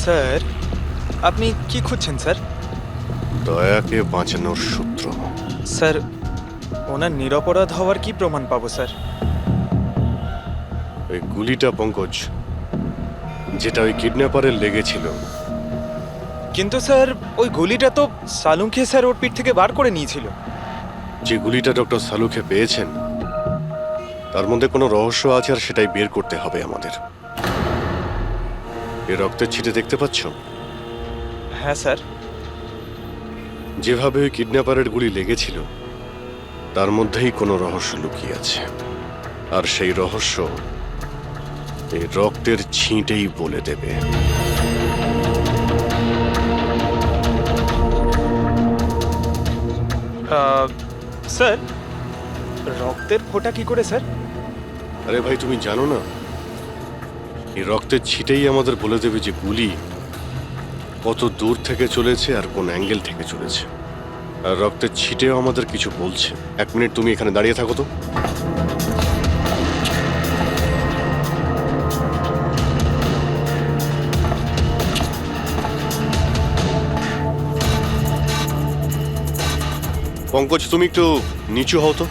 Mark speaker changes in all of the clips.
Speaker 1: Sir, আপনি কি খুঁজছেন স্যার?
Speaker 2: দয়াকে বাঁচানোর সূত্র।
Speaker 1: স্যার, ওনার নিরপরাধ হওয়ার কি প্রমাণ পাবো স্যার?
Speaker 2: ওই গুলিটা পঙ্কজ, যেটা ওই কিডন্যাপারের লেগেছিল।
Speaker 1: কিন্তু স্যার, ওই গুলিটা তো সালুঙ্কে স্যার ওর পিঠ থেকে বার করে নিয়েছিল।
Speaker 2: যে গুলিটা ডক্টর সালুকে পেয়েছেন, তার মধ্যে কোনো রহস্য আছে, আর সেটাই বের করতে হবে আমাদের। এ রক্তের ছিটে দেখতে পাচ্ছ?
Speaker 1: হ্যাঁ স্যার।
Speaker 2: যেভাবে ওই কিডন্যাপারের গুলি লেগেছিল, তার মধ্যেই কোনো রহস্য লুকিয়ে আছে। আর সেই রহস্য এই রক্তের ছিটেই বলে দেবে।
Speaker 1: স্যার, রক্তের ফোঁটা কি করে স্যার?
Speaker 2: আরে ভাই, তুমি জানো না, এই রক্তের ছিটেই আমাদের বলে দেবে যে গুলি কত দূর থেকে চলেছে আর কোন অ্যাঙ্গেল থেকে চলেছে। আর রক্তের ছিটেও আমাদের কিছু বলছে। 1 মিনিট তুমি এখানে দাঁড়িয়ে থাকো তো। পঙ্কজ, তুমি একটু নিচু হও তো।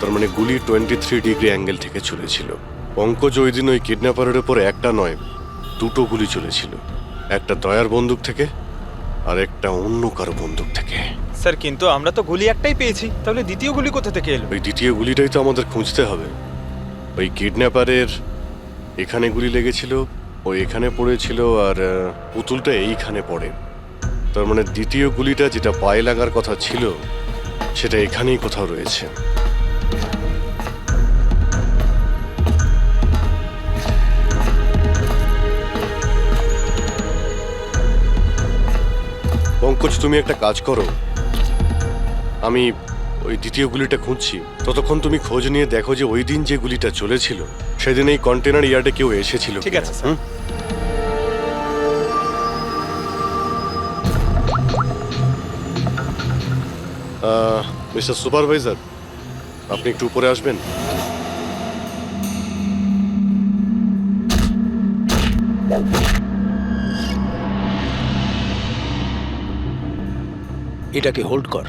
Speaker 2: তার মানে গুলি 23 ডিগ্রি অ্যাঙ্গেল থেকে চলেছিল। পঙ্কজ, ওই দিন ওই কিডন্যাপারের উপর একটা নয়, 2টো গুলি চলেছিল। একটা দয়ার বন্দুক থেকে, আর একটা অন্য কারো বন্দুক থেকে।
Speaker 1: স্যার, কিন্তু আমরা তো গুলি একটাই পেয়েছি, তাহলে দ্বিতীয় গুলি কোথা থেকে এলো?
Speaker 2: ওই দ্বিতীয় গুলিটাই তো আমাদের খুঁজতে হবে। ওই কিডন্যাপারের এখানে গুলি লেগেছিল, ও এখানে পড়েছিল, আর পুতুলটা এইখানে পড়ে। তার মানে দ্বিতীয় গুলিটা যেটা পায়ে লাগার কথা ছিল, সেটা এখানেই কোথাও রয়েছে। পঙ্কজ, তুমি একটা কাজ করো, আমি ওই দ্বিতীয় গুলিটা খুঁজছি, ততক্ষণ তুমি খোঁজ নিয়ে দেখো যে ওই দিন যে গুলিটা চলেছিল, সেদিন এই কন্টেনার ইয়ার্ডে কেউ এসেছিল।
Speaker 1: ঠিক আছে স্যার।
Speaker 2: মিস্টার সুপারভাইজার, আপনি একটু উপরে আসবেন।
Speaker 3: এটাকে হোল্ড কর।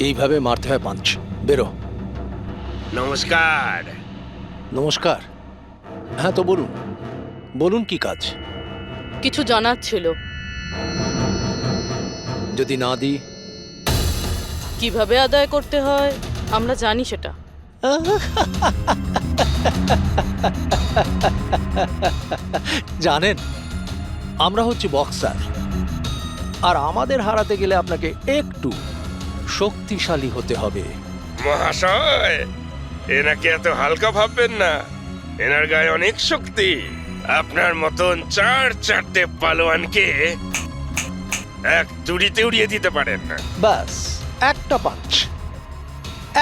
Speaker 3: এইভাবে মারতে হয় পাঞ্চ। বেরো।
Speaker 4: নমস্কার।
Speaker 3: নমস্কার। হ্যাঁ, তো বলুন, বলুন কি কাজ?
Speaker 5: কিছু জানার ছিল।
Speaker 3: যদি না দিই?
Speaker 5: কিভাবে আদায় করতে হয় আমরা জানি সেটা।
Speaker 3: জানেন, আমরা হচ্ছে বক্সার, আর আমাদের হারাতে গেলে আপনাকে একটু শক্তিশালী হতে হবে।
Speaker 4: মহাশয়, এনাকে এত হালকা ভাববেন না, এনার গায়ে অনেক শক্তি। আপনার মতন 4-4টে পালোয়ানকে এক তুড়িতে উড়িয়ে দিতে পারেন না।
Speaker 3: ব্যাস, একটা পাঞ্চ,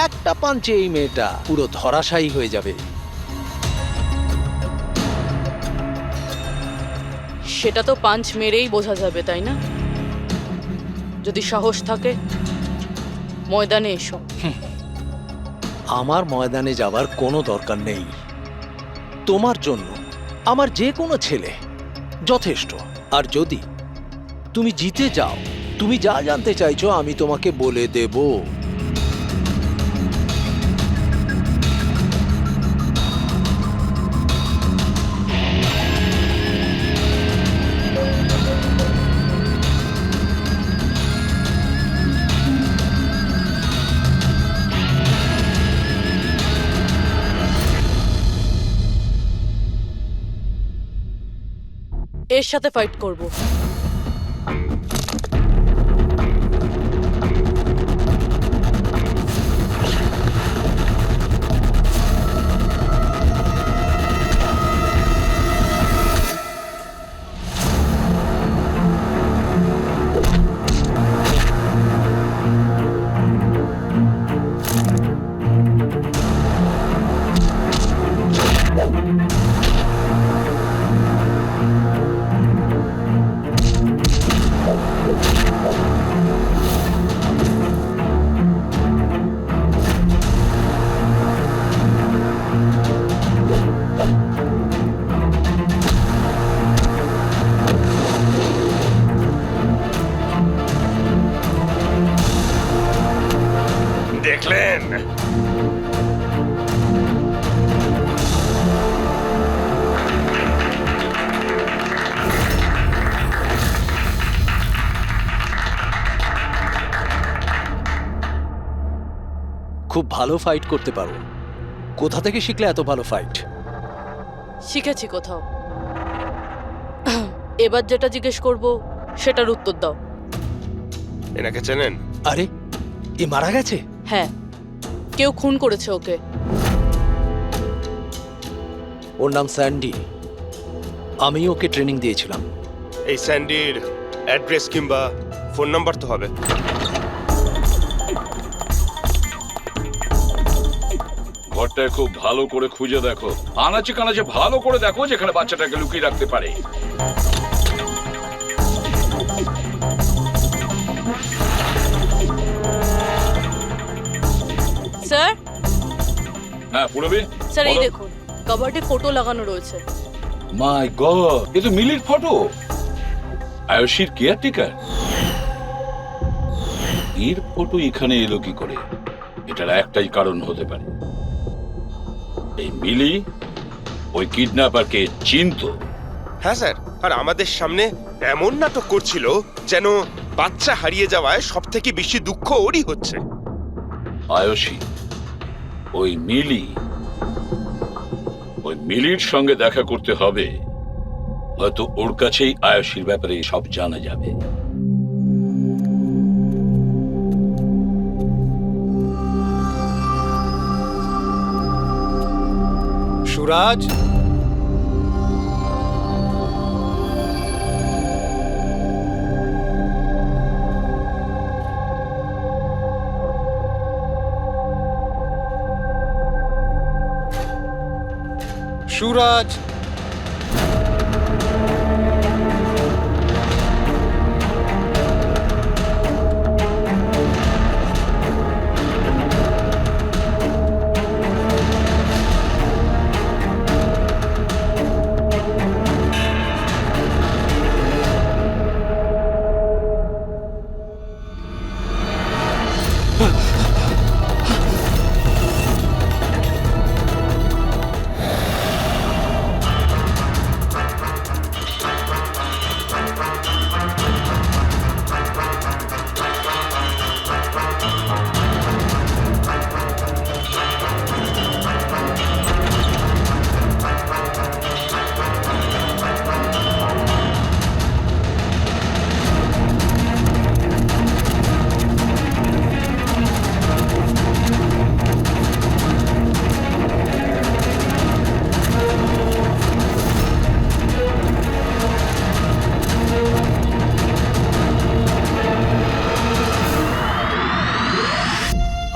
Speaker 3: একটা পাঞ্চে এই মেয়েটা পুরো ধরাশায়ী হয়ে যাবে।
Speaker 5: সেটা তো পাঞ্চ মেরেই বোঝা যাবে, তাই না? যদি সাহস থাকে ময়দানে এসো।
Speaker 3: আমার ময়দানে যাবার কোনো দরকার নেই। তোমার জন্য আমার যে কোনো ছেলে যথেষ্ট। আর যদি তুমি জিতে যাও, তুমি যা জানতে চাইছো আমি তোমাকে বলে দেব।
Speaker 5: এর সাথে ফাইট করব।
Speaker 3: খুব ভালো ফাইট করতে পারো। কোথা থেকে শিখলে এত ভালো ফাইট?
Speaker 5: শিখেছি কোথাও। এবার যেটা জিজ্ঞেস করব সেটার উত্তর দাও।
Speaker 4: এনাকে চেনেন?
Speaker 3: আরে, এ মারা গেছে?
Speaker 5: হ্যাঁ, কেউ খুন করেছে ওকে।
Speaker 3: ওর নাম স্যান্ডি। আমি ওকে ট্রেনিং দিয়েছিলাম।
Speaker 4: এই স্যান্ডির অ্যাড্রেস কিংবা ফোন নাম্বার তো হবে।
Speaker 6: ঘরটায় খুব ভালো করে খুঁজে দেখো, আনাচে কানাচে ভালো করে দেখো যেখানে বাচ্চাটাকে লুকিয়ে রাখতে পারে।
Speaker 5: স্যার,
Speaker 6: হ্যাঁ পুরবি।
Speaker 5: স্যার এই
Speaker 6: বলো।
Speaker 5: দেখুন, কাবার্ডে ফটো লাগানো রয়েছে।
Speaker 6: মাই গড, এ তো মিলির ফটো। আয়ুষীর কেয়ারটেকার। এর ফটো এখানে এলো কি করে? এটার একটাই কারণ হতে পারে, এই মিলি ওই কিডন্যাপারকে চিনতো।
Speaker 4: হ্যাঁ স্যার, আর আমাদের সামনে এমন নাটক করছিল যেন বাচ্চা হারিয়ে যাওয়ায় সব থেকে বেশি দুঃখ ওরই হচ্ছে।
Speaker 6: আয়ুষী, ওই মিলির সঙ্গে দেখা করতে হবে। হয়তো ওর কাছেই আয়ুষীর ব্যাপারে সব জানা যাবে।
Speaker 7: সুরাজ, সুরাজ,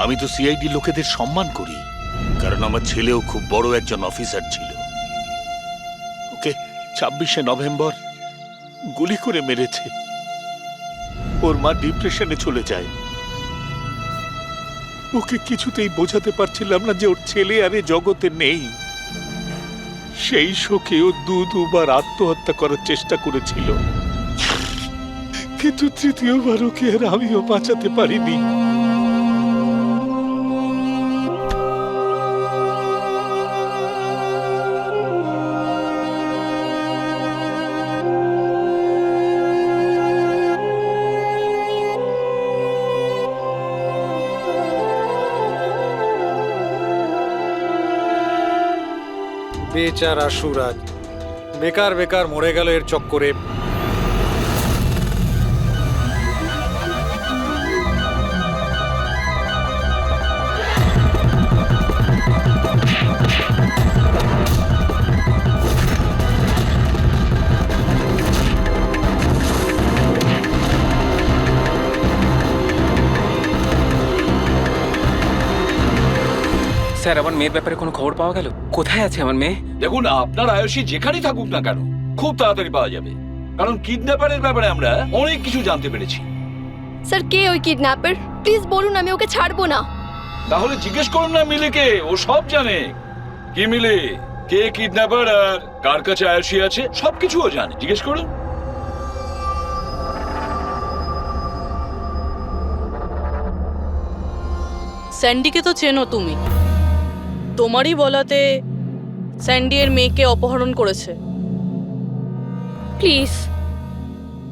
Speaker 8: আমি তো সিআইডি লোকেদের সম্মান করি, কারণ আমার ছেলেও খুব বড় একজন অফিসার ছিল। ওকে 26শে নভেম্বর গুলি করে মেরেছে। ওর মা ডিপ্রেশনে চলে যায়। ওকে কিছুতেই বোঝাতে পারছিলাম না যে ওর ছেলে আর এ জগতে নেই। সেই শোকে ও দুবার আত্মহত্যা করার চেষ্টা করেছিল, কিন্তু তৃতীয়বার ওকে আর আমিও বাঁচাতে পারিনি।
Speaker 7: বেচারা সুরাজ বেকার বেকার মরে গেল এর চক্করে।
Speaker 9: স্যার, আমার মেয়ের ব্যাপারে কোনো খবর পাওয়া গেল? কোথায় আছে আমার মেয়ে?
Speaker 6: দেখুন, আপনার আয়ুষী যেখানেই থাকুক না কেন খুব তাড়াতাড়ি পাওয়া যাবে, কারণ কিডন্যাপারের ব্যাপারে আমরা অনেক কিছু জানতে পেরেছি।
Speaker 10: স্যার, কে ওই কিডন্যাপার? প্লিজ বলুন, আমি ওকে ছাড়বো না।
Speaker 6: তাহলে জিজ্ঞেস করুন না মিলিকে, ও সব জানে। কি মিলি, কে কিডন্যাপার আর কার কাছে আয়ুষী আছে সবকিছু ও জানে, জিজ্ঞেস করুন।
Speaker 5: স্যান্ডিকে তো চেনো তুমি। তোমারই বলাতে স্যান্ডি এর মেয়েকে অপহরণ করেছে।
Speaker 10: প্লিজ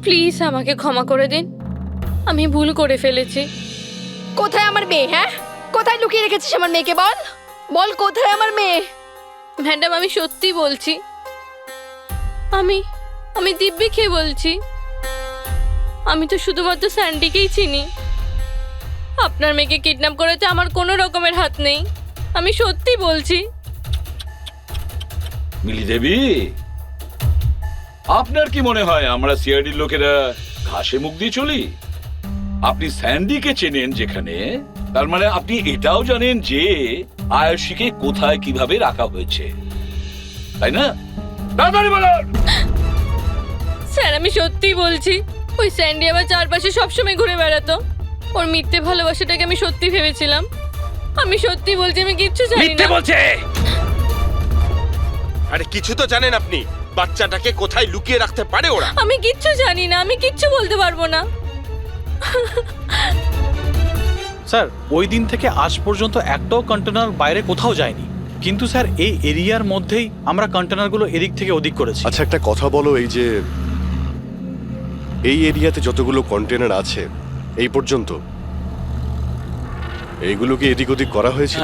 Speaker 10: প্লিজ আমাকে ক্ষমা করে দিন, আমি ভুল করে ফেলেছি। কোথায় আমার মেয়ে? হ্যাঁ, কোথায় লুকিয়ে রেখেছিস আমার মেয়েকে? বল বল, কোথায় আমার মেয়ে?
Speaker 11: ম্যাডাম আমি সত্যি বলছি, আমি আমি দিব্যি বলছি। আমি তো শুধুমাত্র স্যান্ডিকেই চিনি। আপনার মেয়েকে কিডন্যাপ করাতে আমার কোনো রকমের হাত নেই, আমি সত্যি বলছি।
Speaker 6: মিলি দেবী, আপনার কি মনে হয় আমরা সিআইডির লোকেরা ঘাসে মুখ দিয়ে চলি? আপনি স্যান্ডিকে চেনেন যেখানে, তার মানে আপনি এটাও জানেন যে আয়ুষীকে কোথায় কিভাবে রাখা হয়েছে, তাই না? তাড়াতাড়ি বলুন।
Speaker 11: স্যার আমি সত্যি বলছি, ওই স্যান্ডি আমার চারপাশে সবসময় ঘুরে বেড়াতো। ওর মিথ্যে ভালোবাসাটাকে আমি সত্যি ভেবেছিলাম। আমি সত্যি বলছি, আমি কিচ্ছু জানি
Speaker 9: মিথ্যে
Speaker 11: না।
Speaker 9: বলছে।
Speaker 4: আরে কিছু তো জানেন আপনি, বাচ্চাটাকে কোথায় লুকিয়ে রাখতে পারে ওরা?
Speaker 11: আমি কিচ্ছু জানি না, আমি কিচ্ছু বলতে পারবো না।
Speaker 7: স্যার ওই দিন থেকে আজ পর্যন্ত একটাও কন্টেনার বাইরে কোথাও যায়নি, কিন্তু স্যার এই এরিয়ার মধ্যেই আমরা কন্টেনারগুলো এদিক থেকে ওদিক করেছি।
Speaker 2: আচ্ছা একটা কথা বলো, এই যে এই এরিয়াতে যতগুলো কন্টেনার আছে এই পর্যন্ত, এইগুলো কি এদিক ওদিক করা হয়েছিল?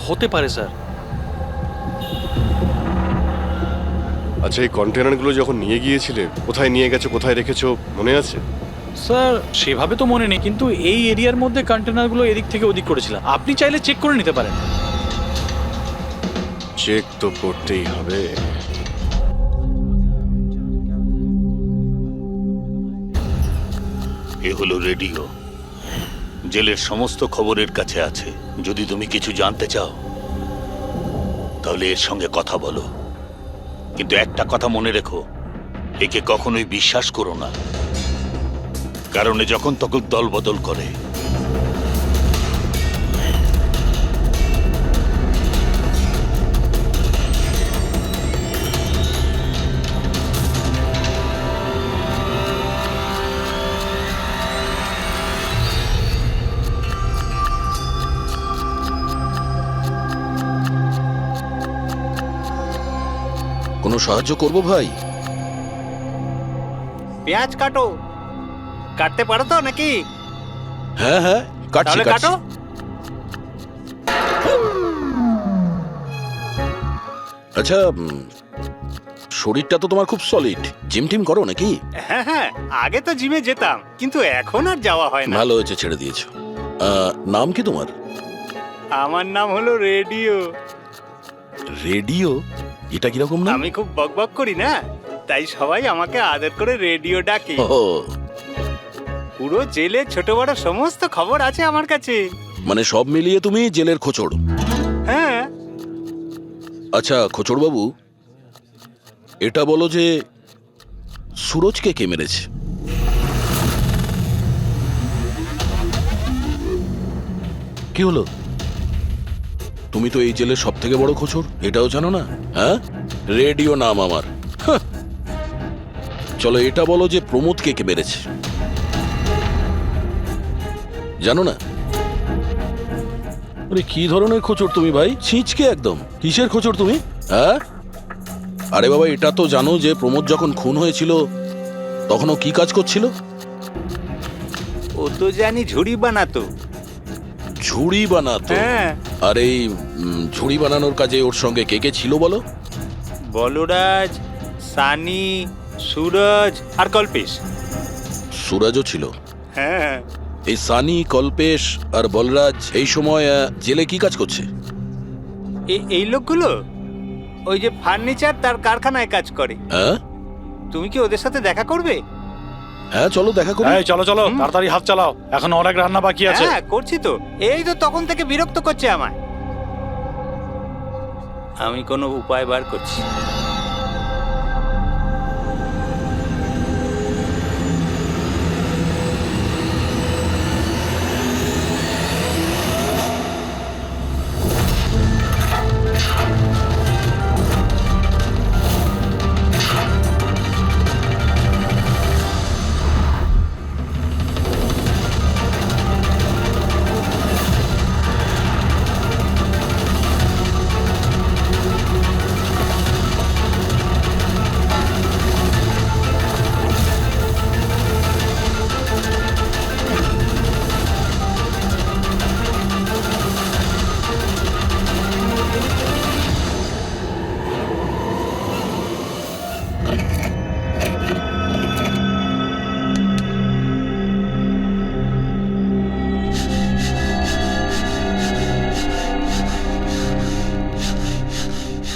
Speaker 7: হতে পারে স্যার।
Speaker 2: আচ্ছা এই কন্টেনারগুলো যখন নিয়ে গিয়েছিলে, কোথায় নিয়ে গেছো, কোথায় রেখেছো মনে আছে?
Speaker 7: স্যার সেভাবে তো মনে নেই, কিন্তু এই এরিয়ার মধ্যে কন্টেনারগুলো এদিক থেকে ওদিক করেছিলাম। আপনি চাইলে চেক করে নিতে পারেন।
Speaker 2: চেক তো করতেই হবে।
Speaker 8: এ হলো রেডিও, জেলের সমস্ত খবরের কাছে আছে। যদি তুমি কিছু জানতে চাও তাহলে এর সঙ্গে কথা বলো, কিন্তু একটা কথা মনে রেখো, একে কখনোই বিশ্বাস করো না, কারণ এ যখন তখন দল বদল করে।
Speaker 3: কোনো সাহায্য করব ভাই?
Speaker 7: পেঁয়াজ কাটো, কাটতে পারো তো নাকি?
Speaker 3: হ্যাঁ হ্যাঁ, কাটছি
Speaker 7: তাহলে কাটো।
Speaker 3: আচ্ছা, শরীরটা তো তোমার খুব সলিড, জিম টিম করো নাকি?
Speaker 7: হ্যাঁ হ্যাঁ, আগে তো জিমে যেতাম, কিন্তু এখন আর যাওয়া হয় না।
Speaker 3: ভালো হয়েছে ছেড়ে দিয়েছো। নাম কি তোমার?
Speaker 7: আমার নাম হলো রেডিও।
Speaker 3: রেডিও? এটা কিরকম নাম?
Speaker 7: আমি খুব বকবক করি না, তাই সবাই আমাকে আদর করে রেডিও ডাকে।
Speaker 3: ও,
Speaker 7: পুরো জেলে ছোট বড় সমস্ত খবর আছে আমার কাছে।
Speaker 3: মানে সব মিলিয়ে তুমি জেলের খোঁচড়।
Speaker 7: হ্যাঁ।
Speaker 3: আচ্ছা খোঁচড় বাবু, এটা বলো যে সুরজকে কে মেরেছে? কি হলো? তুমি তো এই জেলের সব থেকে বড় খোঁচড়, এটাও জানো না? হ্যাঁ, রেডিও নাম আমার। হাহ। চলো এটা বলো যে প্রমোদকে কে মেরেছে, জানো না? আরে কি ধরনের খোঁচড় তুমি ভাই, ছিঁচকে একদম। কিসের খোঁচড় তুমি? হ্যাঁ, আরে বাবা এটা তো জানো যে প্রমোদ যখন খুন হয়েছিল তখন ও কি কাজ করছিল?
Speaker 7: ও তো জানি ঝুড়ি বানাতো।
Speaker 3: ঝুড়ি বানাতো?
Speaker 7: হ্যাঁ।
Speaker 3: আর এই ঝুড়ি বানানোর কাজে ওর সঙ্গে কে কে ছিল বলো?
Speaker 7: বলরাজ, সানি, সুরজ আর কল্পেশ।
Speaker 3: সুরজও ছিল?
Speaker 7: হ্যাঁ।
Speaker 3: এই সানি, কল্পেশ আর বলরাজ এই সময় জেলে কি কাজ করছে?
Speaker 7: এই লোকগুলো ওই যে ফার্নিচার তার কারখানায় কাজ করে।
Speaker 3: হ্যাঁ,
Speaker 7: তুমি কি ওদের সাথে দেখা করবে?
Speaker 3: হ্যাঁ চলো দেখা করি।
Speaker 7: চলো চলো, তাড়াতাড়ি হাত চালাও, এখন অনেক রান্না বাকি আছে। হ্যাঁ করছি তো, এই তো তখন থেকে বিরক্ত করছে আমায়। আমি কোনো উপায় বার করছি।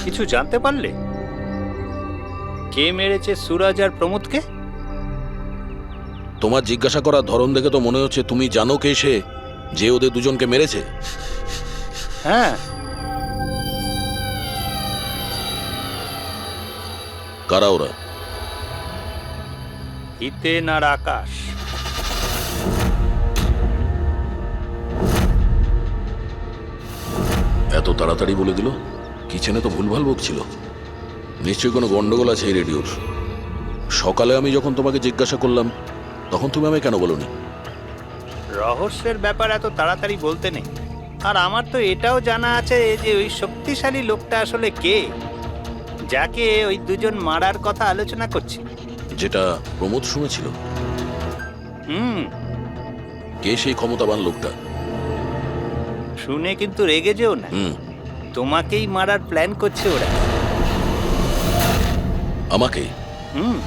Speaker 12: কিছু জানতে পারলে কে মেরেছে সুরাজ আর প্রমোদকে?
Speaker 3: তোমার জিজ্ঞাসা করার ধরন দেখে তো মনে হচ্ছে তুমি জানো কে সে, যে ওদের দুজনকে মেরেছে।
Speaker 12: হ্যাঁ,
Speaker 3: কারা ওরা?
Speaker 12: হিতেন আর আকাশ।
Speaker 3: এত তাড়াতাড়ি বলে দিল? কিচেনে তো ভুলভাল বকছিল। নিশ্চয়ই কোনো গন্ডগোল আছে এই রেডিওর। সকালে আমি যখন তোমাকে জিজ্ঞাসা করলাম তখন তুমি আমায় কেন বলোনি?
Speaker 12: রহস্যের ব্যাপার এত তাড়াতাড়ি বলতে নেই। আর আমার তো এটাও জানা আছে যে ওই শক্তিশালী লোকটা আসলে কে, যাকে ওই দুজন মারার কথা আলোচনা করছে।
Speaker 3: যেটা প্রমোদ শুনেছিল।
Speaker 12: হুম,
Speaker 3: কে সেই ক্ষমতাবান লোকটা?
Speaker 12: শুনে কিন্তু রেগে যেও না। তোমাকেই মারার প্ল্যান করছে ওরা।
Speaker 3: আমাকে?
Speaker 12: হুম।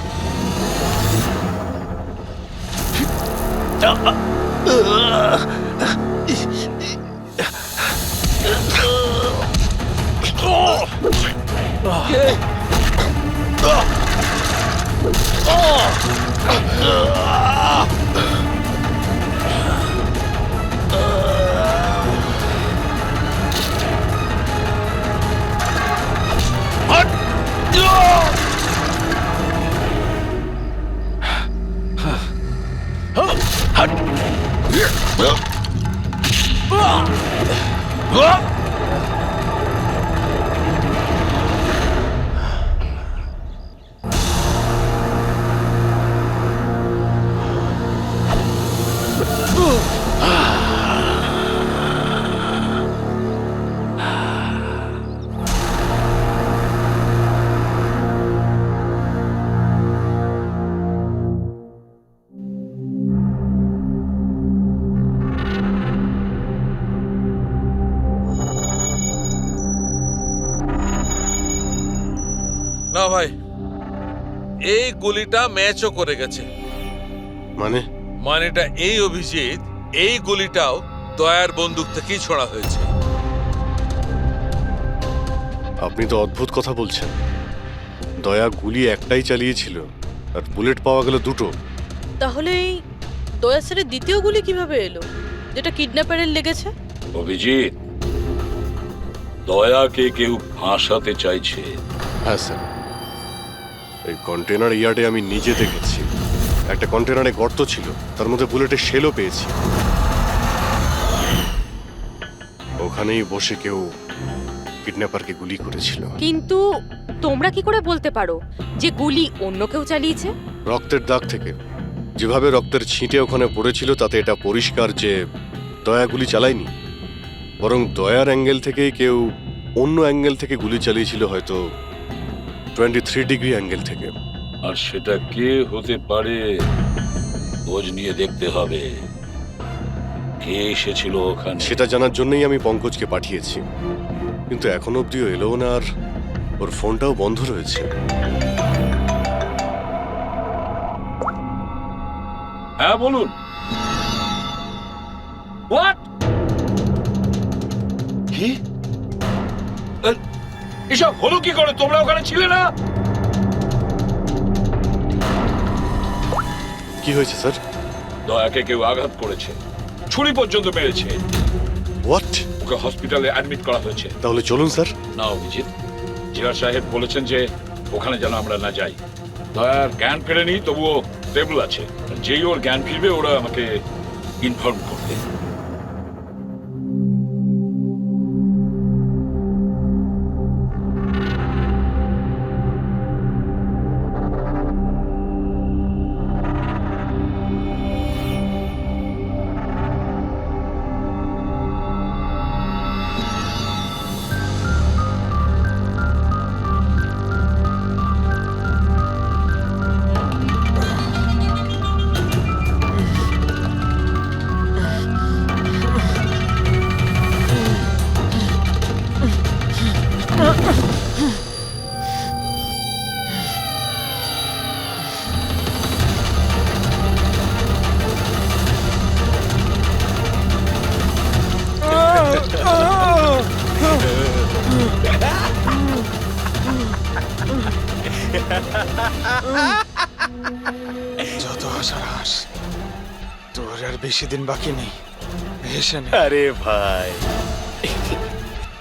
Speaker 13: না ভাই, এই গুলিটা ম্যাচও করে গেছে। মানেটা এই অভিজিৎ, এই গুলিটাও দয়ার বন্দুক থেকেই ছোড়া হয়েছে।
Speaker 2: আপনি তো অদ্ভুত কথা বলছেন। দয়া গুলি একটাই চালিয়েছিল আর বুলেট পাওয়া গেল দুটো।
Speaker 5: তাহলে এই দয়া স্যারের দ্বিতীয় গুলি কিভাবে এলো, যেটা কিডন্যাপারের লেগেছে?
Speaker 6: অভিজিৎ, দয়াকে কেউ ফাঁসাতে চাইছে।
Speaker 2: হ্যাঁ স্যার, এই কন্টেনার ইয়ার্ডে আমি নিজে দেখেছি। একটা কন্টেনারে গর্ত ছিল, তার মধ্যে বুলেটের শেলও পেয়েছি। ওখানেই বসে কেউ কিডন্যাপারকে গুলি করেছিল।
Speaker 11: কিন্তু তোমরা কি করে বলতে পারো যে গুলি অন্য কেউ চালিয়েছে?
Speaker 2: রক্তের দাগ থেকে যেভাবে রক্তের ছিটে ওখানে পড়েছিল তাতে এটা পরিষ্কার যে দয়া গুলি চালায়নি, বরং দয়ার অ্যাঙ্গেল থেকেই কেউ অন্য অ্যাঙ্গেল থেকে গুলি চালিয়েছিল, হয়তো 23 ডিগ্রি অ্যাঙ্গেল থেকে।
Speaker 6: আর সেটা কে হতে পারে খোঁজ নিয়ে দেখতে হবে। কে এসেছিল ওখানে
Speaker 2: সেটা জানার জন্যই আমি পঙ্কজকে পাঠিয়েছি, কিন্তু এখনো অব্দিও এলো না, আর ওর ফোনটাও বন্ধ রয়েছে।
Speaker 6: হ্যাঁ বলুন। হোয়াট? কি এসব হলো কি করে? তোমরা ওখানে ছিলে না?
Speaker 2: কি হয়েছে স্যার?
Speaker 6: দয়াকে কেউ আঘাত করেছে, ছুরি পর্যন্ত মেরেছে।
Speaker 2: হোয়াট?
Speaker 6: ওকে হসপিটালে অ্যাডমিট করা হয়েছে।
Speaker 2: তাহলে চলুন স্যার।
Speaker 6: না অভিজিৎ, জিলা সাহেব বলেছেন যে ওখানে যেন আমরা না যাই। দয়ার জ্ঞান ফেরেনি, তবুও স্টেবল আছে। যেই ওর জ্ঞান ফিরবে ওরা আমাকে ইনফর্ম করবে।
Speaker 1: যত হাসার হাস, তোর আর বেশি দিন বাকি নেই। হেসে নে।
Speaker 3: আরে ভাই,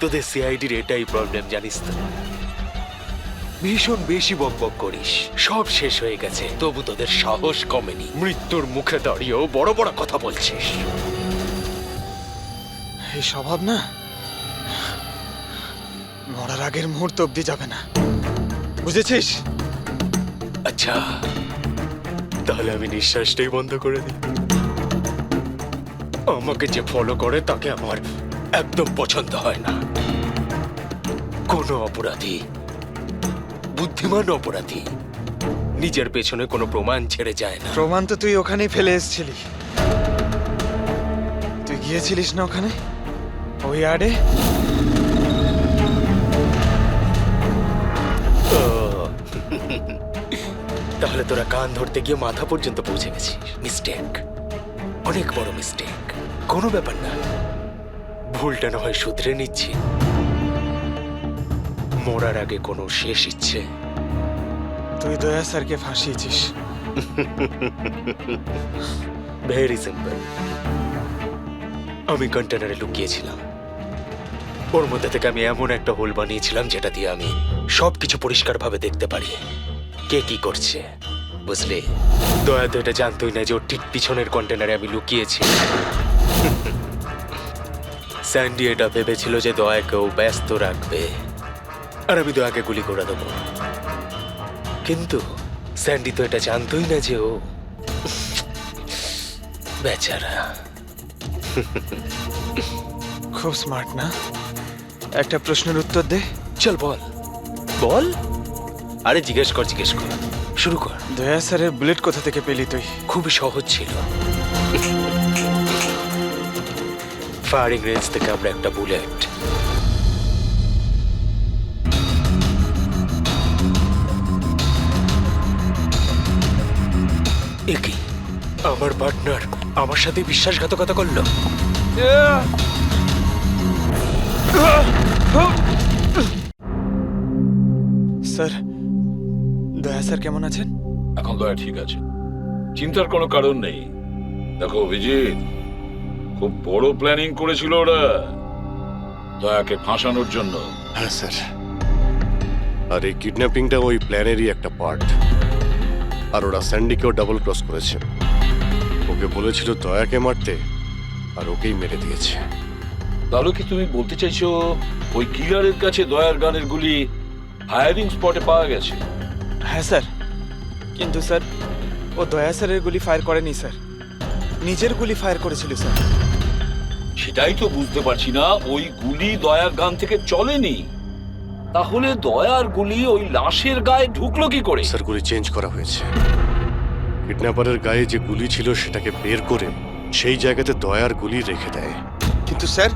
Speaker 3: তোদের সিআইডির এটাই প্রবলেম জানিস তো, ভীষণ বেশি বকবক করিস। সব শেষ হয়ে গেছে, তবু তোদের সাহস কমেনি। মৃত্যুর মুখে দাঁড়িয়েও বড় বড় কথা বলছিস।
Speaker 1: এই স্বভাব না মরার আগের মুহূর্ত অব্দি যাবে না, বুঝেছিস?
Speaker 3: আচ্ছা, তাহলে আমি নিঃশ্বাসটাই বন্ধ করে দিই। আমাকে যে ফলো করে তাকে আমার একদম পছন্দ হয় না। কোনো অপরাধী, বুদ্ধিমান অপরাধী, নিজের পেছনে কোনো প্রমাণ ছেড়ে যায় না।
Speaker 1: প্রমাণ তো তুই ওখানেই ফেলে এসেছিলি। তুই গিয়েছিলিস না ওখানে, ওই আড়ে?
Speaker 3: ও, তাহলে তোরা কান ধরতে গিয়ে মাথা পর্যন্ত পৌঁছে গেছিস। মিস্টেক, অনেক বড় মিস্টেক। কোনো ব্যাপার না, ভুলটা না হয় শুধরে নিচ্ছি। মরার আগে কোনো শেষ ইচ্ছে?
Speaker 1: তুই দয়া স্যারকে ফাঁসিয়েছিস।
Speaker 3: Very simple. আমি কন্টেনারে লুকিয়েছিলাম, ওর মধ্যে থেকে আমি এমন একটা হোল বানিয়েছিলাম যেটা দিয়ে আমি সবকিছু পরিষ্কারভাবে দেখতে পারি, কে কি করছে। বুঝলি, দয়া তো এটা জানতোই না যে ওর ঠিক পিছনের কন্টেনারে আমি লুকিয়েছি। স্যান্ডি এটা ভেবেছিল যে দয়াকেও ব্যস্ত রাখবে আর আমি দয়াকে গুলি করে দেবো, কিন্তু স্যান্ডি তো এটা জানতোই না যে ও বেচারা।
Speaker 1: খুব স্মার্ট না? একটা প্রশ্নের উত্তর দে।
Speaker 3: চল বল বল। আরে জিজ্ঞেস কর, শুরু কর।
Speaker 1: দয়া স্যারের বুলেট কোথা থেকে পেলি তুই?
Speaker 3: খুবই সহজ ছিল। ফায়ারিং রেঞ্জ থেকে আমরা একটা বুলেট একই আমার পার্টনার আমার সাথে বিশ্বাসঘাতকতা করলো।
Speaker 1: স্যার, দয়া স্যার কেমন আছেন?
Speaker 6: এখন দয়া ঠিক আছে, চিন্তার কোনো কারণ নেই। দেখো অভিজিৎ, খুব বড় প্ল্যানিং করেছিল ওরা দয়াকে ফাঁসানোর জন্য।
Speaker 2: হ্যাঁ স্যার, আর এই কিডন্যাপিংটা ওই প্ল্যানেরই একটা পার্ট। আর ওরা স্যান্ডিকেও ডাবল ক্রস করেছে। ওকে বলেছিল দয়াকে মারতে, আর ওকেই মেরে দিয়েছে।
Speaker 6: তাহলে কি তুমি বলতে চাইছো ওই কিলারের কাছে দয়ার গানের গুলি ফায়ারিং স্পটে পাওয়া গেছে?
Speaker 1: হ্যাঁ স্যার, কিন্তু স্যার ও দয়া স্যারের গুলি ফায়ার করেনি স্যার, নিজের গুলি ফায়ার করেছিল স্যার।
Speaker 6: সেটাই তো বুঝতে পারছি না, ওই গুলি দয়ার গান থেকে চলেনি, তাহলে দয়ার গুলি ওই লাশের গায়ে ঢুকলো কি করে?
Speaker 2: স্যার, গুলি চেঞ্জ করা হয়েছে। কিডন্যাপারের গায়ে যে গুলি ছিল সেটাকে বের করে সেই জায়গাতে দয়ার গুলি রেখে দেয়।
Speaker 4: কিন্তু স্যার,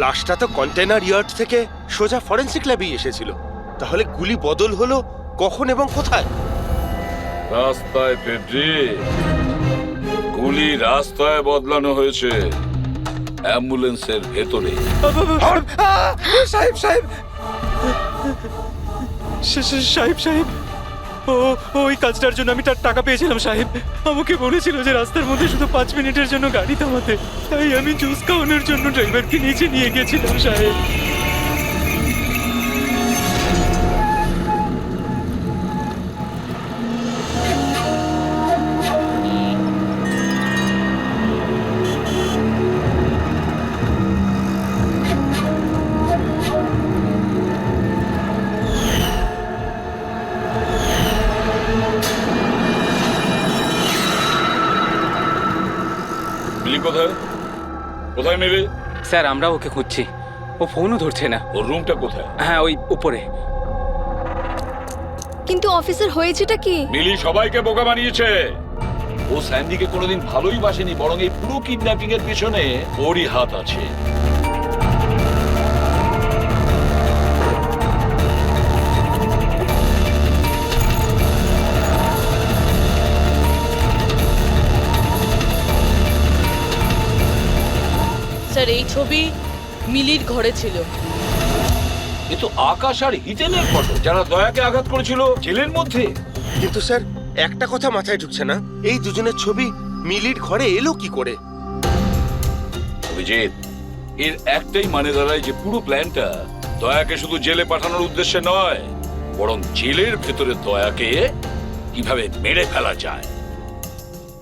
Speaker 4: লাশটা তো কন্টেনার ইয়ার্ড থেকে সোজা ফরেনসিক ল্যাবেই এসেছিল। তাহলে গুলি বদল হলো কখন এবং কোথায়?
Speaker 6: রাস্তায় ফেডরি, গুলি রাস্তায় বদলানো হয়েছে, অ্যাম্বুলেন্সের ভেতরে।
Speaker 1: সাহেব সাহেব সাহেব সাহেব, ওই কাজটার জন্য আমি তার টাকা পেয়েছিলাম সাহেব। আমাকে বলেছিল যে রাস্তার মধ্যে শুধু 5 মিনিটের জন্য গাড়ি থামাতে, তাই আমি জুস খাওয়ানোর জন্য ড্রাইভারকে নিচে নিয়ে গেছিলাম সাহেব।
Speaker 6: মিলি কোথায়? কোথায় মিলি?
Speaker 9: স্যার আমরা ওকে খুঁজছি, ও ফোনও ধরছে না।
Speaker 6: ওর রুমটা কোথায়?
Speaker 9: হ্যাঁ, ওই উপরে।
Speaker 10: কিন্তু অফিসার হয়েছেটা কি?
Speaker 6: মিলি সবাইকে বোকা বানিয়েছে। ও স্যান্ডিকে কোনোদিন ভালোই বাসেনি, বরং এই পুরো কিডন্যাপিং এর পিছনে ওরই হাত আছে।
Speaker 5: স্যার এই ছবি মিলির ঘরে ছিল।
Speaker 6: এ তো আকাশ আর হিটেনের ফটো, যারা দয়াকে আঘাত করেছিল জেলের মধ্যে।
Speaker 4: কিন্তু স্যার একটা কথা মাথায় ঢুকছে না, এই দুজনের ছবি মিলির ঘরে এলো কি করে?
Speaker 6: অভিজিৎ, এর একটাই মানে দাঁড়ায় যে পুরো প্ল্যানটা দয়াকে শুধু জেলে পাঠানোর উদ্দেশ্যে নয়, বরং জেলের ভেতরে দয়াকে কিভাবে মেরে ফেলা যায়।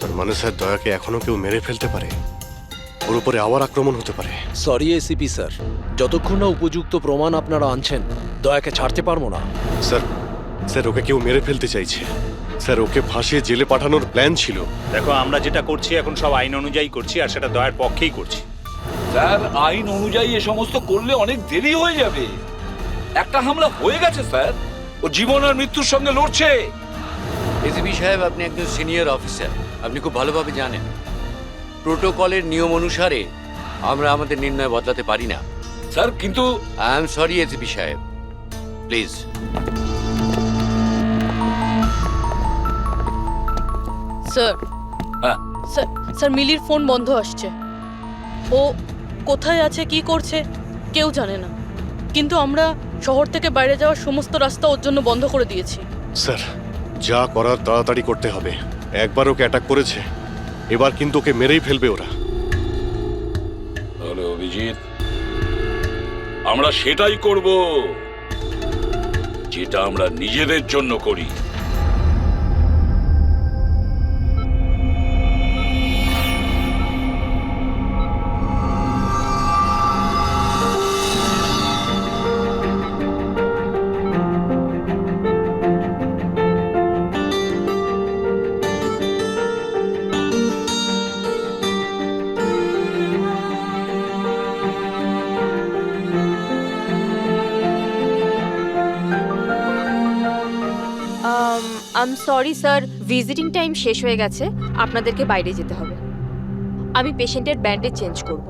Speaker 2: তার মানে স্যার দয়াকে এখনো কেউ মেরে ফেলতে পারে, ওর উপরে আবার আক্রমণ হতে পারে।
Speaker 3: সরি এসিপি স্যার, যতক্ষণ না উপযুক্ত প্রমাণ আপনারা আনছেন দয়াকে ছাড়তে পারবো না।
Speaker 2: স্যার স্যার ওকে কেউ মেরে ফেলতে চাইছে স্যার, ওকে ফাঁসিয়ে জেলে পাঠানোর প্ল্যান ছিল।
Speaker 12: দেখো, আমরা যেটা করছি এখন সব আইন অনুযায়ী করছি, আর সেটা দয়ার পক্ষেই করছি।
Speaker 6: স্যার, আইন অনুযায়ী এ সমস্ত করলে অনেক দেরি হয়ে যাবে। একটা হামলা হয়ে গেছে স্যার, ও জীবন আর মৃত্যুর সঙ্গে লড়ছে।
Speaker 14: এসিপি সাহেব, আপনি একজন সিনিয়র অফিসার, আপনি খুব ভালোভাবে জানেন প্রোটোকলের নিয়ম অনুসারে আমরা আমাদের নির্ণয় বদলাতে পারি না।
Speaker 6: স্যার কিন্তু
Speaker 14: আই এম সরি এসিপি সাহেব, প্লিজ।
Speaker 5: স্যার
Speaker 6: হ্যাঁ।
Speaker 5: স্যার স্যার মিলির ফোন বন্ধ আসছে। ও কোথায় আছে, কি করছে কেউ জানে না, কিন্তু আমরা শহর থেকে বাইরে যাওয়ার সমস্ত রাস্তা ওর জন্য বন্ধ করে দিয়েছি।
Speaker 2: স্যার যা করার তাড়াতাড়ি করতে হবে। একবার ওকে অ্যাটাক করেছে, এবার কিন্তু ওকে মেরেই ফেলবে ওরা।
Speaker 6: তাহলে অভিজিৎ, আমরা সেটাই করব যেটা আমরা নিজেদের জন্য করি।
Speaker 10: I am sorry sir, visiting time শেষ হয়ে গেছে, আপনাদেরকে বাইরে যেতে হবে। আমি পেশেন্টের ব্যান্ডেজ চেঞ্জ করব।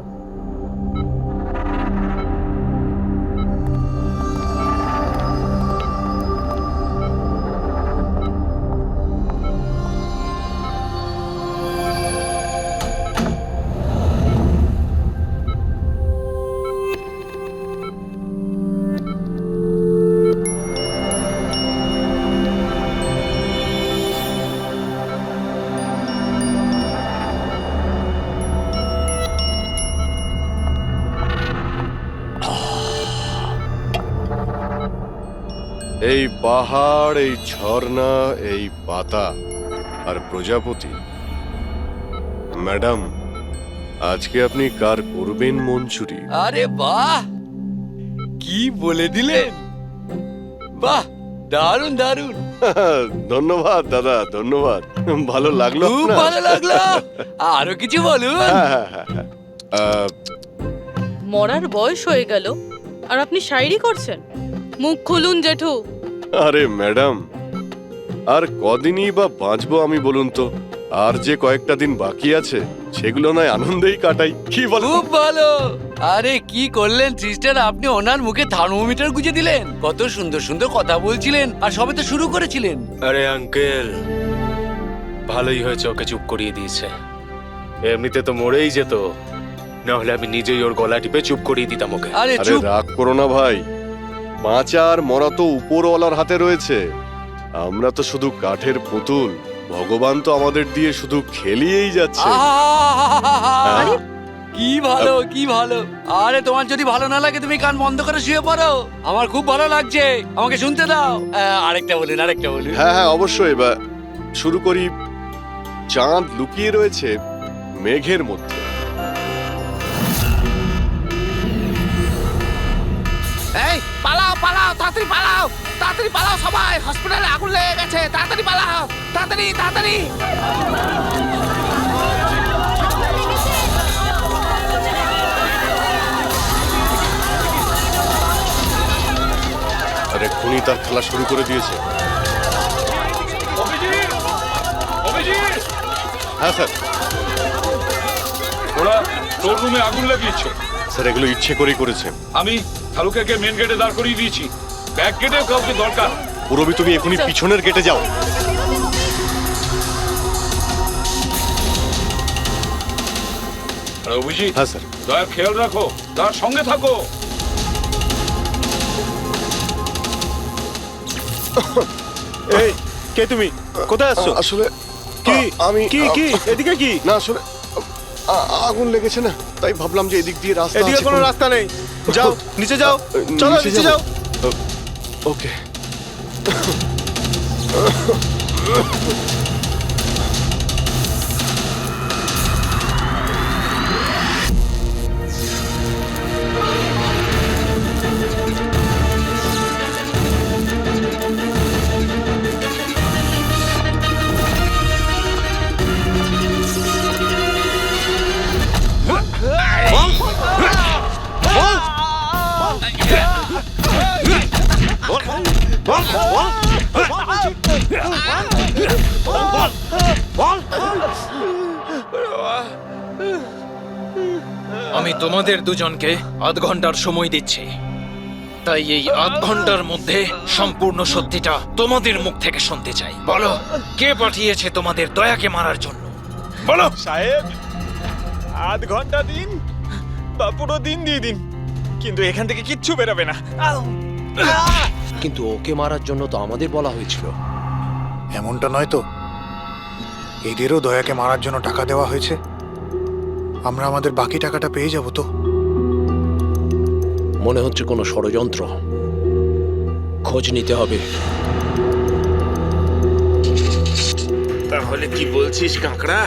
Speaker 2: এই পাহাড়, এই ঝর্ণা, এই পাতা আর প্রজাপতি। ম্যাডাম, আজকে আপনি কার করবেন মঞ্জুরি?
Speaker 14: আরে বাহ, কি বলে দিলেন! বাহ, দারুণ দারুণ,
Speaker 2: ধন্যবাদ দাদা, ধন্যবাদ। ভালো লাগলো
Speaker 14: খুব
Speaker 2: আপনার?
Speaker 14: ভালো লাগলো। আরো কিছু বলুন।
Speaker 5: মরার বয়স হয়ে গেল আর আপনি শায়রি করছেন? মুখ খুলুন জেঠু।
Speaker 2: আরে ম্যাডাম, আর কদিনই বা বাঁচবো আমি বলুন তো? আর যে কয়েকটা দিন বাকি আছে সেগুলো নয় আনন্দেই কাটাই, কি বল?
Speaker 14: খুব ভালো। আরে কি করলেন সিস্টার, আপনি ওনার মুখে থার্মোমিটার গুঁজে দিলেন। কত সুন্দর সুন্দর কথা বলছিলেন, আর সবে তো শুরু করেছিলেন।
Speaker 1: আরে আঙ্কেল, ভালোই হয়েছে ওকে চুপ করিয়ে দিয়েছে। এমনিতে তো মরেই যেত, না হলে আমি নিজেই ওর গলা টিপে চুপ করিয়ে দিতাম ওকে।
Speaker 14: আরে
Speaker 2: আরে
Speaker 14: চুপ।
Speaker 2: রাগ করো না ভাই, বাঁচা আর মরা তো উপরওয়ালার হাতে রয়েছে। আমরা তো শুধু কাঠের পুতুল, ভগবান তো আমাদের দিয়ে শুধু খেলিয়েই যাচ্ছে।
Speaker 14: আরে কি ভালো, কি ভালো। আরে তোমার যদি ভালো না লাগে তুমি কান বন্ধ করে শুয়ে পড়ো, আমার খুব ভালো লাগছে, আমাকে শুনতে দাও। আরেকটা বলুন, আরেকটা বলুন।
Speaker 2: হ্যাঁ হ্যাঁ অবশ্যই, এবার শুরু করি। চাঁদ লুকিয়ে রয়েছে মেঘের মধ্যে।
Speaker 14: এই পালাও পালাও, তাড়াতাড়ি পালাও, তাড়াতাড়ি পালাও সবাই, হসপিটালে আগুন লেগে গেছে, তাড়াতাড়ি পালাও, তাড়াতাড়ি তাড়াতাড়ি।
Speaker 2: আরে খুনি তার খেলা শুরু করে দিয়েছে। হ্যাঁ স্যার।
Speaker 6: ওরা তোর রুমে আগুন লাগিয়েছে।
Speaker 2: স্যার এগুলো ইচ্ছে করেই করেছে।
Speaker 6: আমি শালুকে মেন গেটে দাঁড় করিয়ে দিয়েছি, ব্যাক গেটেও কাউকে দরকার।
Speaker 2: পুরবি তুমি এখনই পিছনের গেটে যাও।
Speaker 6: আরে অভিজিৎ,
Speaker 2: হ্যাঁ স্যার।
Speaker 6: দয়ার খেয়াল রাখো, তার সঙ্গে থাকো।
Speaker 2: এই
Speaker 1: কে তুমি? কোথায় আসছো?
Speaker 2: আসলে
Speaker 1: কি?
Speaker 2: আমি
Speaker 1: কি এদিকে কি?
Speaker 2: না আসলে আগুন লেগেছে না, তাই ভাবলাম যে এদিক দিয়ে রাস্তা
Speaker 1: এদিকে
Speaker 2: আছে
Speaker 1: কোনো রাস্তা নেই, যাও নিচে যাও, চলো নিচে যাও।
Speaker 2: ওকে।
Speaker 3: আমি তোমাদের দুজনকে আধ ঘন্টার সময় দিচ্ছি, তাই এই আধ ঘন্টার মধ্যে সম্পূর্ণ সত্যিটা তোমাদের মুখ থেকে শুনতে চাই। বলো, কে পাঠিয়েছে তোমাদের দয়াকে মারার জন্য? বলো।
Speaker 1: সাহেব, আধ ঘন্টা দিন বা পুরো দিন দিয়ে দিন, কিন্তু এখান থেকে কিচ্ছু বেরোবে না।
Speaker 3: কিন্তু ওকে মারার জন্য তো আমাদের বলা হয়েছিল।
Speaker 15: এমনটা নয় তো, এদেরও দয়াকে মারার জন্য টাকা দেওয়া হয়েছে। আমরা আমাদের বাকি টাকাটা পেয়ে যাব তো?
Speaker 3: মনে হচ্ছে কোনো ষড়যন্ত্র, খোঁজ নিতে হবে।
Speaker 4: তাহলে কি বলছিস কাঁকড়া?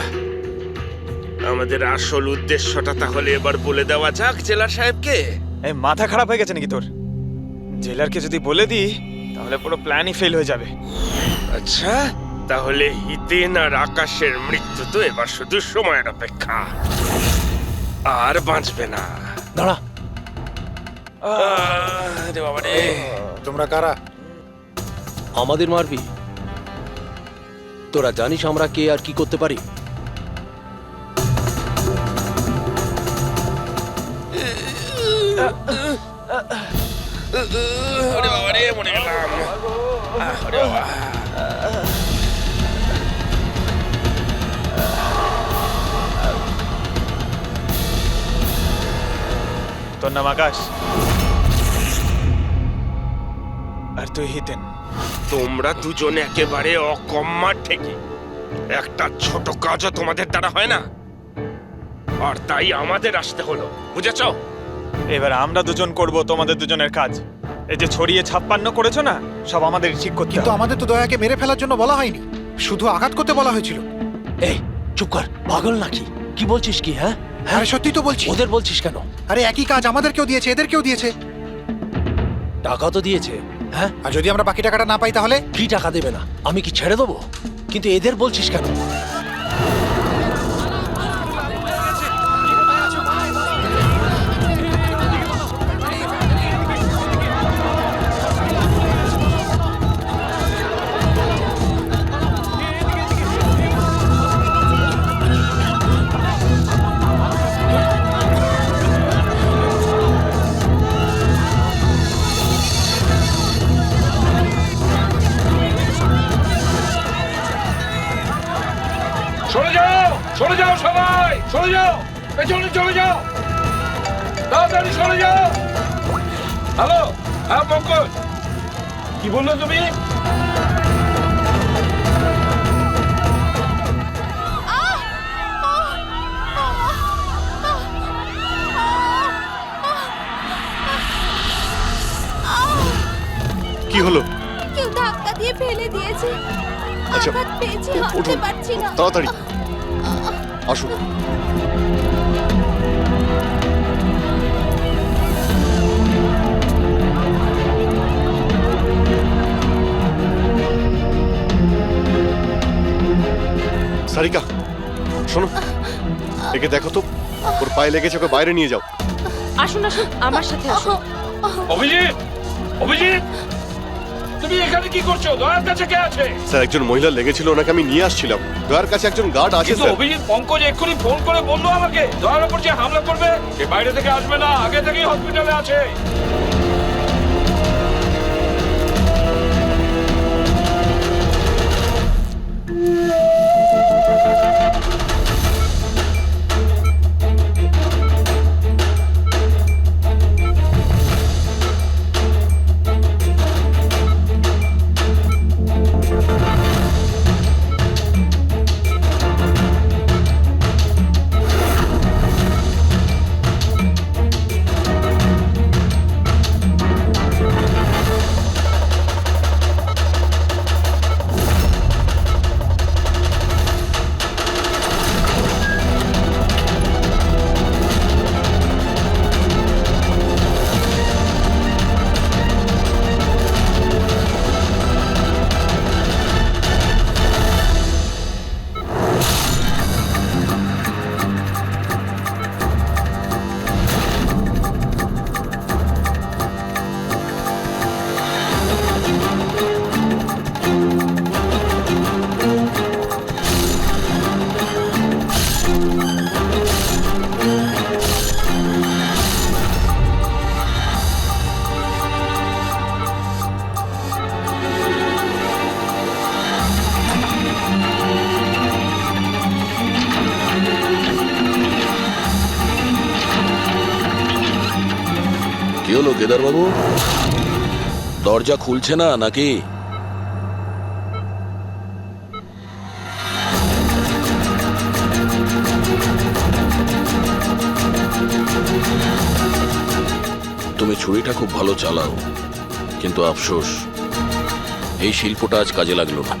Speaker 4: আমাদের আসল উদ্দেশ্যটা তাহলে এবার বলে দেওয়া যাক জেলার সাহেবকে।
Speaker 1: এই মাথা খারাপ হয়ে গেছে নাকি তোর? জেলারকে যদি বলে দিই তাহলে পুরো প্ল্যানই ফেল হয়ে যাবে।
Speaker 4: আচ্ছা, তাহলে হিতেন আর আকাশের মৃত্যু তো এবার শুধু সময়ের অপেক্ষা, আর বাঁচবে না।
Speaker 3: দাঁড়া,
Speaker 4: আরে বাবা রে।
Speaker 15: তোমরা কারা?
Speaker 3: আমাদের মারবি? তোরা জানিস আমরা কে আর কি করতে পারি?
Speaker 4: আরে বাবা রে, মরে গেলাম। আরে বাবা।
Speaker 1: তোর নাম আকাশ আর তুই হিতেন।
Speaker 4: তোমরা দুজনে একেবারে অকম্মা ঠেকে, একটা ছোট কাজও তোমাদের দ্বারা হয় না, আর তাই আমাদের আসতে হলো, বুঝেছ?
Speaker 1: এবার আমরা দুজন করব তোমাদের দুজনের কাজ। এই যে ছড়িয়ে 56 করেছো না, সব আমাদের ঠিক করতে
Speaker 15: কিন্তু
Speaker 1: হবে।
Speaker 15: আমাদের তো দয়াকে মেরে ফেলার জন্য বলা হয়নি, শুধু আঘাত করতে বলা হয়েছিল।
Speaker 3: এই চুপ কর, পাগল নাকি? কি বলছিস কি? হ্যাঁ,
Speaker 15: আরে সত্যি তো বলছি।
Speaker 3: ওদের বলছিস কেন?
Speaker 15: আরে একই কাজ আমাদেরকেও দিয়েছে, এদেরকেও দিয়েছে।
Speaker 3: টাকা তো দিয়েছে। হ্যাঁ,
Speaker 15: আর যদি আমরা বাকি টাকাটা না পাই তাহলে?
Speaker 3: কি টাকা দেবে না? আমি কি ছেড়ে দেবো? কিন্তু এদের বলছিস কেন?
Speaker 6: সরে যাও, সরে যাও সবাই, সরে যাও, পেছনে চলে যাও, তাড়াতাড়ি সরে যাও। হ্যালো, হ্যাঁ পঙ্কজ, কি বললে তুমি?
Speaker 2: কি হলো?
Speaker 10: কেউ ধাক্কা দিয়ে ফেলে দিয়েছে।
Speaker 2: আচ্ছা,
Speaker 10: আঘাত পেয়েছি, হাঁটতে
Speaker 2: উঠুন
Speaker 10: পারছি না।
Speaker 2: তাড়াতাড়ি আসুন। সারিকা, শোনো, একে দেখো তো, ওর পায়ে লেগেছে, ওকে বাইরে নিয়ে যাও।
Speaker 10: আসুন আসুন, আমার সাথে আসুন।
Speaker 6: অভিজিৎ, অভিজিৎ, তুমি এখানে কি করছো? দয়ার কাছে কে আছে?
Speaker 2: স্যার, একজন মহিলা লেগেছিল, ওনাকে আমি নিয়ে আসছিলাম। দয়ার কাছে একজন গার্ড আছে
Speaker 6: কিন্তু
Speaker 2: স্যার।
Speaker 6: অভিজিৎ, পঙ্কজ এক্ষুনি ফোন করে বললো আমাকে দয়ার উপর যে হামলা করবে সে বাইরে থেকে আসবে না, আগে থেকেই হসপিটালে আছে।
Speaker 8: হলো কেদারবাবু? দরজা খুলছে না নাকি? তুমি ছুরিটা খুব ভালো চালাও, কিন্তু আফসোস এই শিল্পটা আজ কাজে লাগলো না।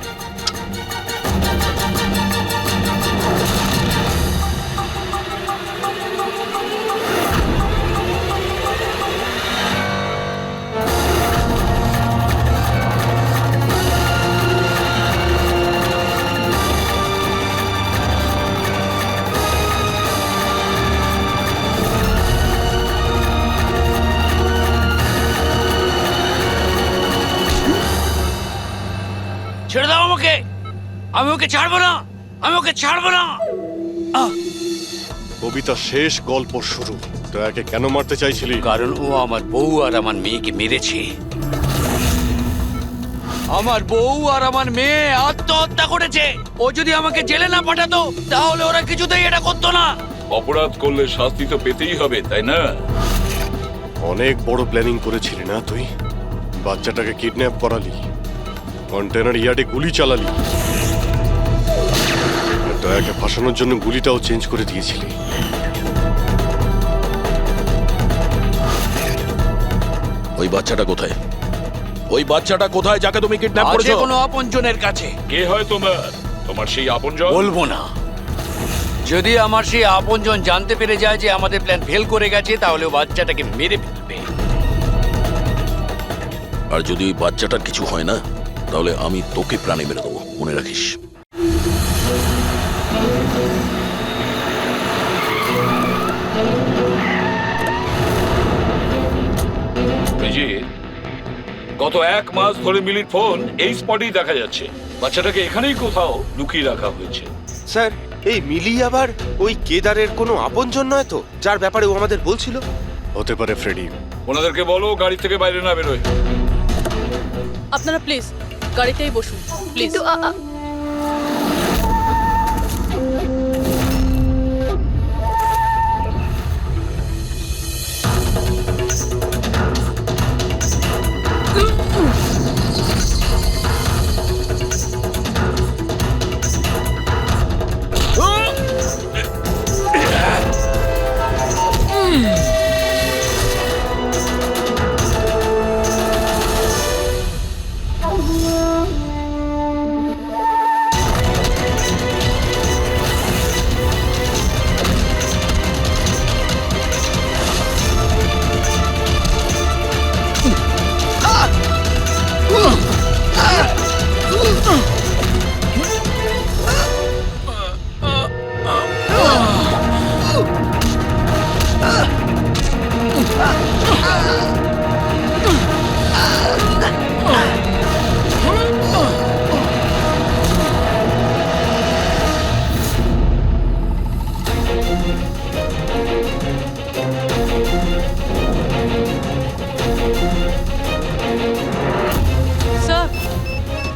Speaker 14: ছেড়ে দাও আমাকে, আমি ওকে ছাড়বো না, আমি ওকে ছাড়বো না।
Speaker 2: কবিতা শেষ, গল্প শুরু। দয়াকে কেন মারতে চাইছিলি?
Speaker 14: কারণ ও আমার বউ আর আমার মেয়েকে মেরেছে। আমার বউ আর আমার মেয়ে আত্মহত্যা করেছে। ও যদি আমাকে জেলে না পাঠাতো তাহলে ওরা কিছুতেই এটা করতো না।
Speaker 6: অপরাধ করলে শাস্তি তো পেতেই হবে, তাই না?
Speaker 2: অনেক বড় প্ল্যানিং করেছিলি না তুই? বাচ্চাটাকে কিডন্যাপ করালি, কন্টেনার ইয়ার্ডে গুলি চালালি, আর দয়াকে ফাঁসানোর জন্য গুলিটাও চেঞ্জ করে দিয়েছিলি।
Speaker 8: ওই বাচ্চাটা কোথায়? ওই বাচ্চাটা কোথায় যাকে তুমি কিডন্যাপ
Speaker 14: আছে
Speaker 8: করেছো?
Speaker 14: কোনো আপনজনের কাছে।
Speaker 6: কে হয় তোমার সেই আপনজন?
Speaker 14: বলবো না। যদি আমার সেই আপনজন জানতে পেরে যায় যে আমাদের প্ল্যান ফেল করে গেছে তাহলে ও বাচ্চাটাকে মেরে ফেলবে।
Speaker 8: আর যদি ওই বাচ্চাটার কিছু হয় না তাহলে আমি তোকে প্রাণে মেরে দেবো, মনে রাখিস।
Speaker 6: গত 1 মাস ধরে মিলির ফোন এই স্পটেই দেখা যাচ্ছে। বাচ্চাটাকে এখানেই কোথাও লুকিয়ে রাখা হয়েছে।
Speaker 16: স্যার, এই মিলি আবার ওই কেদারের কোনো আপনজন নয় তো, যার ব্যাপারে ও আমাদের বলছিল?
Speaker 2: হতে পারে ফ্রেডি।
Speaker 6: ওনাদেরকে বলো গাড়ি থেকে বাইরে না বেরোয়।
Speaker 5: আপনারা প্লিজ গাড়িতেই বসুন প্লিজ।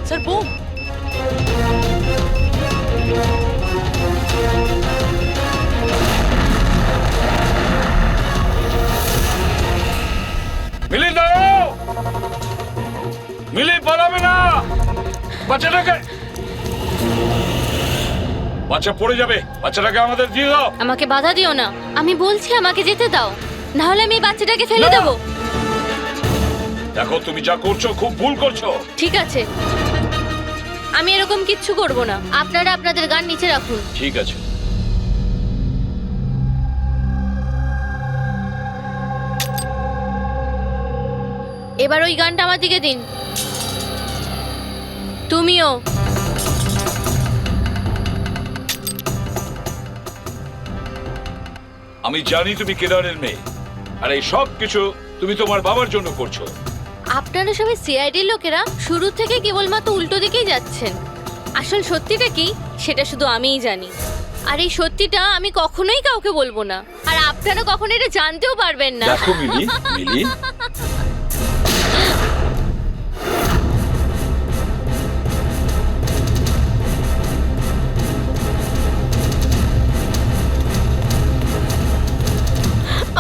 Speaker 5: Sir bomb.
Speaker 6: মিলি দাও, মিলি পালাবে না। বাচ্চাটাকে, বাচ্চা পড়ে যাবে। বাচ্চাটাকে আমাদের দিয়ে দাও।
Speaker 11: আমাকে বাধা দিও না, আমি বলছি আমাকে যেতে দাও, না হলে আমি এই বাচ্চাটাকে ফেলে দেবো।
Speaker 6: দেখো তুমি যা করছো খুব ভুল করছো।
Speaker 11: ঠিক আছে, আমি এরকম কিচ্ছু করব না। আপনারা আপনাদের গান নিচে রাখুন।
Speaker 6: ঠিক আছে।
Speaker 11: এবার ওই গানটা আমার দিকে দিন। তুমিও।
Speaker 6: আমি জানি তুমি কেদারের মেয়ে, আর এই সব কিছু তুমি তোমার বাবার জন্য করছো।
Speaker 11: আপনারা সবাই সিআইডির লোকেরা শুরু থেকে কেবলমাত্র উল্টো দিকেই যাচ্ছেন। আসল সত্যিটা কি সেটা শুধু আমিই জানি, আর এই সত্যিটা আমি কখনোই কাউকে বলবো না, আর আপনারা কখনো এটা জানতেও পারবেন না।
Speaker 6: দেখো মিলি, মিলি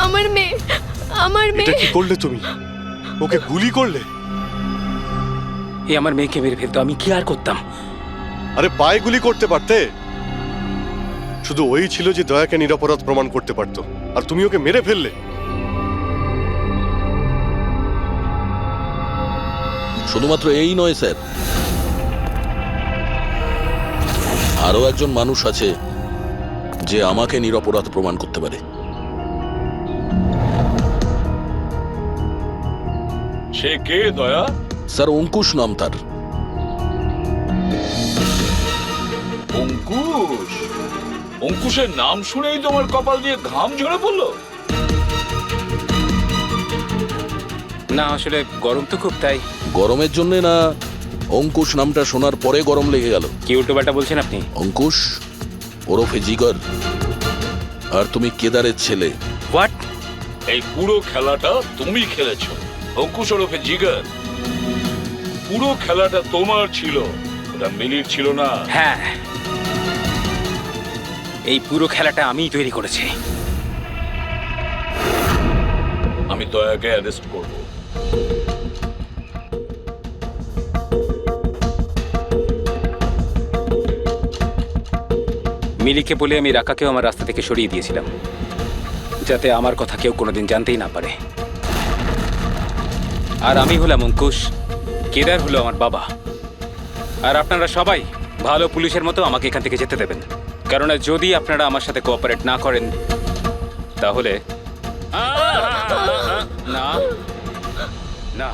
Speaker 11: আমার মেয়ে, আমার মেয়ে।
Speaker 2: এটা কি করলে তুমি? ওকে গুলি করলে?
Speaker 9: এ আমার মেয়েকে মেরে ফেলতো, আমি কি আর করতাম?
Speaker 2: আরে পায়ে গুলি করতে পারতে। শুধু ওই ছিল যে দয়াকে নিরপরাধ প্রমাণ করতে পারতো, আর তুমি ওকে মেরে ফেললে।
Speaker 8: শুধুমাত্র এই নয় স্যার, আরো একজন মানুষ আছে যে আমাকে নিরপরাধ প্রমাণ করতে পারে।
Speaker 6: সে কে দয়া?
Speaker 8: স্যার অঙ্কুশ নাম তার।
Speaker 6: অঙ্কুশ? অঙ্কুশের নাম শুনেই তোমার কপাল দিয়ে ঘাম ঝরে পড়লো?
Speaker 9: না আসলে গরম তো খুব, তাই।
Speaker 8: গরমের জন্য না, অঙ্কুশ নামটা শোনার পরে গরম লেগে গেল।
Speaker 9: কি উল্টোপাল্টা বলছেন আপনি?
Speaker 8: অঙ্কুশ ওরফে জিগর, আর তুমি কেদারের ছেলে।
Speaker 9: হোয়াট?
Speaker 6: এই পুরো খেলাটা তুমি খেলেছো। অঙ্কুশ ওরফে জিগর, পুরো খেলাটা তোমার ছিল, ওটা মিলির ছিল না।
Speaker 9: হ্যাঁ, এই পুরো খেলাটা আমিই তৈরি করেছি।
Speaker 6: আমি দয়াকে অ্যারেস্ট করব।
Speaker 9: মিলিকে বলে আমি রাকাকেও আমার রাস্তা থেকে সরিয়ে দিয়েছিলাম, যাতে আমার কথা কেউ কোনোদিন জানতেই না পারে। আর আমি হলাম অঙ্কুশ, কেদার হলো আমার বাবা। আর আপনারা সবাই ভালো পুলিশের মতো আমাকে এখান থেকে যেতে দেবেন, কারণ যদি আপনারা আমার সাথে কোঅপারেট না করেন তাহলে না না।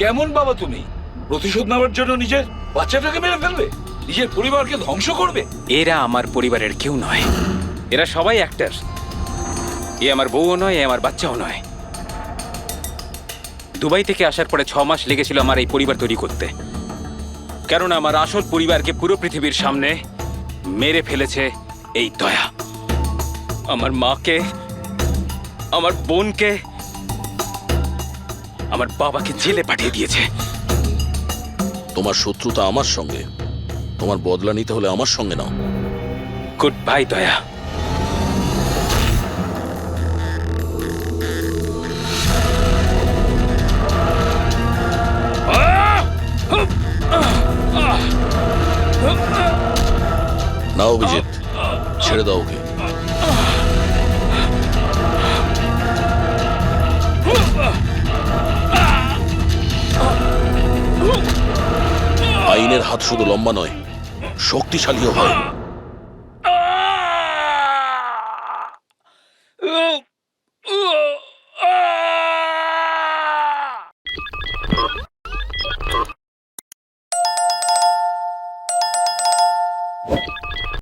Speaker 6: কেমন বাবা তুমি? প্রতিশোধ নেওয়ার জন্য নিজের বাচ্চাটাকে মেরে ফেলবে, নিজের পরিবারকে ধ্বংস করবে?
Speaker 9: এরা আমার পরিবারের কেউ নয়, এরা সবাই অ্যাক্টর। এ আমার বউও নয়, এ আমার বাচ্চাও নয়। দুবাই থেকে আসার পরে 6 মাস লেগেছিল আমার এই পরিবার তৈরি করতে, কারণ আমার আসল পরিবারকে পুরো পৃথিবীর সামনে মেরে ফেলেছে এই দয়া। আমার মাকে, আমার বোনকে, আমার বাবাকে জেলে পাঠিয়ে দিয়েছে।
Speaker 8: তোমার শত্রুতা আমার সঙ্গে, তোমার বদলা নিতে হলে আমার সঙ্গে নাও।
Speaker 9: গুড বাই দয়া।
Speaker 8: না অভিজিৎ, ছেড়ে দাও ওকে। আইনের হাত শুধু লম্বা নয়, শক্তিশালীও হয়।